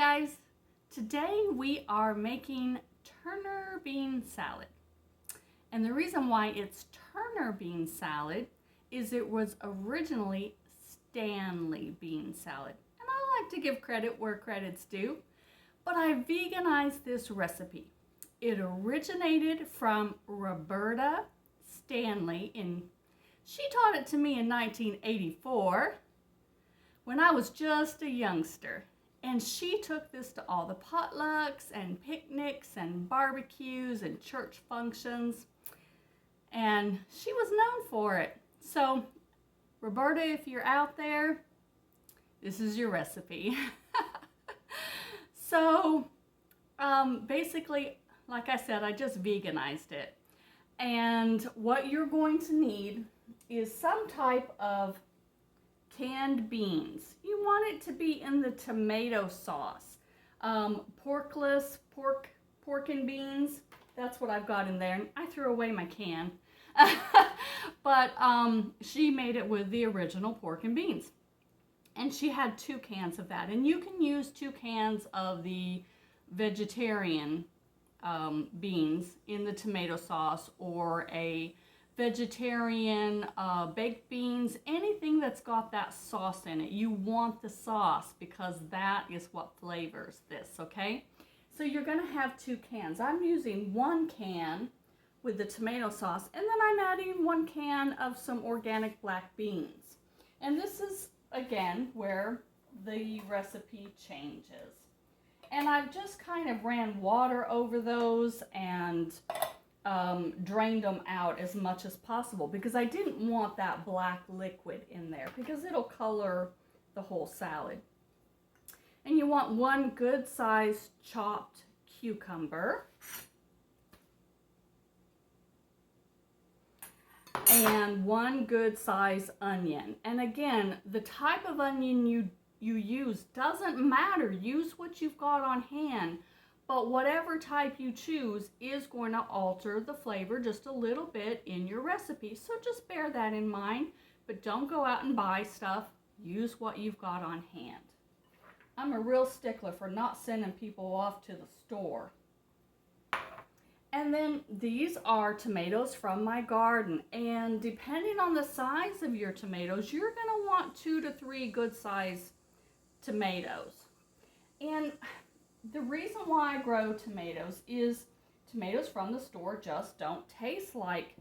guys, today we are making Turner bean salad. And the reason why it's Turner bean salad is it was originally Stanley bean salad. And I like to give credit where credit's due, but I veganized this recipe. It originated from Roberta Stanley she taught it to me in 1984 when I was just a youngster. And she took this to all the potlucks and picnics and barbecues and church functions. And she was known for it. So, Roberta, if you're out there, this is your recipe. So, basically, like I said, I just veganized it. And what you're going to need is some type of canned beans. You want it to be in the tomato sauce. Porkless, pork and beans, that's what I've got in there. And I threw away my can. But she made it with the original pork and beans. And she had 2 cans of that. And you can use 2 cans of the vegetarian beans in the tomato sauce, or a vegetarian baked beans, anything that's got that sauce in it. You want the sauce because that is what flavors this, okay? So you're going to have 2 cans. I'm using 1 can with the tomato sauce, and then I'm adding 1 can of some organic black beans. And this is, again, where the recipe changes. And I've just kind of ran water over those and drained them out as much as possible because I didn't want that black liquid in there because it'll color the whole salad. And you want 1 good sized chopped cucumber and 1 good sized onion. And again, the type of onion you use doesn't matter. Use what you've got on hand. But whatever type you choose is going to alter the flavor just a little bit in your recipe. So just bear that in mind. But don't go out and buy stuff. Use what you've got on hand. I'm a real stickler for not sending people off to the store. And then these are tomatoes from my garden. And depending on the size of your tomatoes, you're going to want 2 to 3 good size tomatoes. And the reason why I grow tomatoes is tomatoes from the store just don't taste like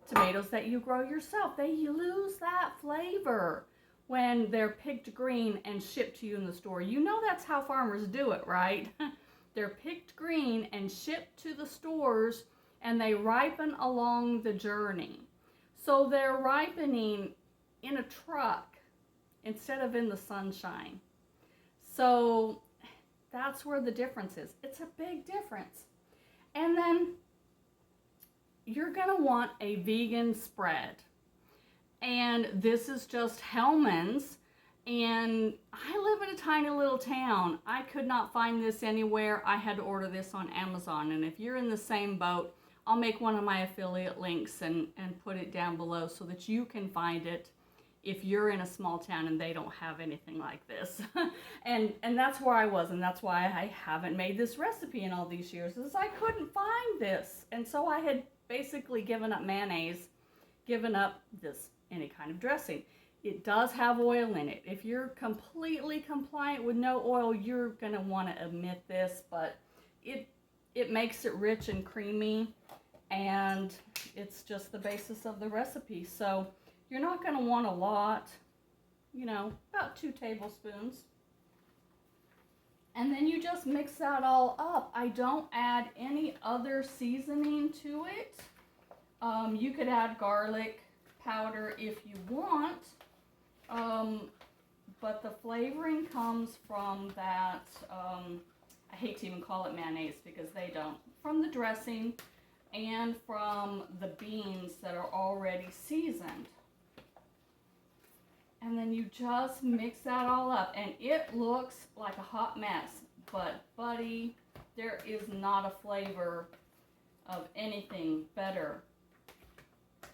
tomatoes that you grow yourself. They lose that flavor when they're picked green and shipped to you in the store. You know that's how farmers do it, right? They're picked green and shipped to the stores, and they ripen along the journey. So they're ripening in a truck instead of in the sunshine. So that's where the difference is. It's a big difference. And then you're going to want a vegan spread. And this is just Hellmann's. And I live in a tiny little town. I could not find this anywhere. I had to order this on Amazon. And if you're in the same boat, I'll make one of my affiliate links and put it down below so that you can find it if you're in a small town and they don't have anything like this. and that's where I was, and that's why I haven't made this recipe in all these years, is I couldn't find this. And so I had basically given up mayonnaise, given up any kind of dressing. It does have oil in it. If you're completely compliant with no oil, you're gonna want to omit this, but it makes it rich and creamy, and it's just the basis of the recipe. So you're not going to want a lot, about 2 tablespoons. And then you just mix that all up. I don't add any other seasoning to it. You could add garlic powder if you want, but the flavoring comes from that, I hate to even call it mayonnaise because they don't, from the dressing and from the beans that are already seasoned. And then you just mix that all up, and it looks like a hot mess, but buddy, there is not a flavor of anything better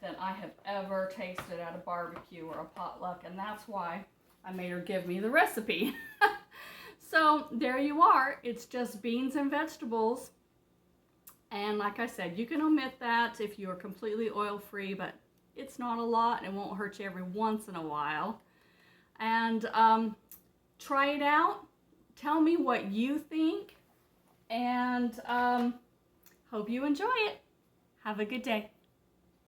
than I have ever tasted at a barbecue or a potluck, and that's why I made her give me the recipe. So So there you are. It's just beans and vegetables. And like I said, you can omit that if you're completely oil-free, but it's not a lot and it won't hurt you every once in a while. And try it out. Tell me what you think. And hope you enjoy it. Have a good day.